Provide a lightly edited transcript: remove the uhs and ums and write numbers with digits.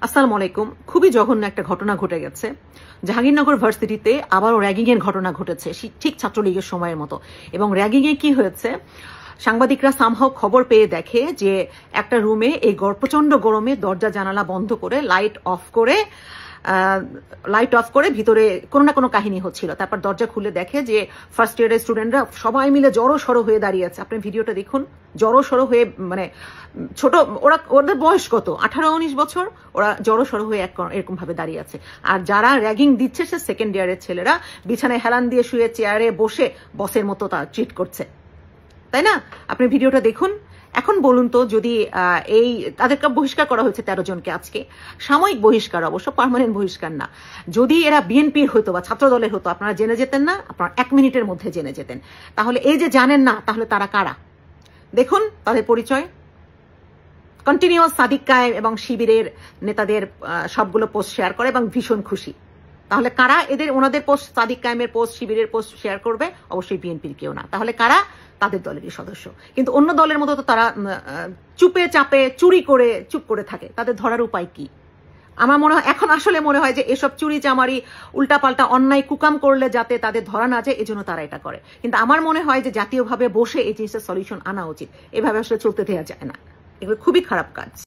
আসসালামু আলাইকুম। খুবই জঘন্য একটা ঘটনা ঘটে গেছে। জাহাঙ্গীরনগর ভার্সিটিতে আবারও র্যাগিং এর ঘটনা ঘটেছে, ঠিক ছাত্রলীগের সময়ের মতো। এবং র্যাগিং এ কি হয়েছে, সাংবাদিকরা সামহাও খবর পেয়ে দেখে যে একটা রুমে এই প্রচন্ড গরমে দরজা জানালা বন্ধ করে লাইট অফ করে ভিতরে কোনো না কোনো কাহিনী হচ্ছিল। তারপর দরজা খুলে দেখে যে ফার্স্ট ইয়ারের স্টুডেন্টরা সবাই মিলে জড়ো সড়ো হয়ে দাঁড়িয়ে আছে। আপনি ভিডিওটা দেখুন, জড়ো সড়ো হয়ে, মানে ছোট, ওদের বয়স কত, 18-19 বছর, ওরা জড়ো সড়ো হয়ে এরকম ভাবে দাঁড়িয়ে আছে। আর যারা র্যাগিং দিচ্ছে সে সেকেন্ড ইয়ারের ছেলেরা, বিছানায় হেলান দিয়ে শুয়ে চেয়ারে বসে বসের মতো তা ট্রিট করছে, তাই না? আপনি ভিডিওটা দেখুন। এখন বলুন তো, যদি এই তাদেরকে বহিষ্কার করা হয়েছে 13 জনকে আজকে, সাময়িক বহিষ্কার, অবশ্য পার্মানেন্ট বহিষ্কার না। যদি এরা বিএনপির হতো বা ছাত্র দলের হতো, আপনারা জেনে যেতেন না? আপনারা 1 মিনিটের মধ্যে জেনে যেতেন। তাহলে এই যে জানেন না, তাহলে তারা কারা? দেখুন তাদের পরিচয়। কন্টিনিউয়াস সাদিক কায়েম এবং শিবিরের নেতাদের সবগুলো পোস্ট শেয়ার করে এবং ভীষণ খুশি। তাহলে কারা ওনাদের পোস্ট, সাদিক কায়েমের পোস্ট, শিবিরের পোস্ট শেয়ার করবে? অবশ্যই বিএনপির কেউ না। তাহলে কারা? তাদের দলেরই সদস্য। কিন্তু অন্য দলের মতো তো তারা চুপে চাপে চুরি করে চুপ করে থাকে। তাদের ধরার উপায় কি? আমার মনে হয়, এখন আসলে মনে হয় যে এসব চুরি চামারি উল্টাপাল্টা অন্যায় কুকাম করলে যাতে তাদের ধরা না যায়, এজন্য তারা এটা করে। কিন্তু আমার মনে হয় যে জাতীয়ভাবে বসে এই জিনিসের সলিউশন আনা উচিত। এভাবে আসলে চলতে দেওয়া যায় না। এগুলো খুবই খারাপ কাজ।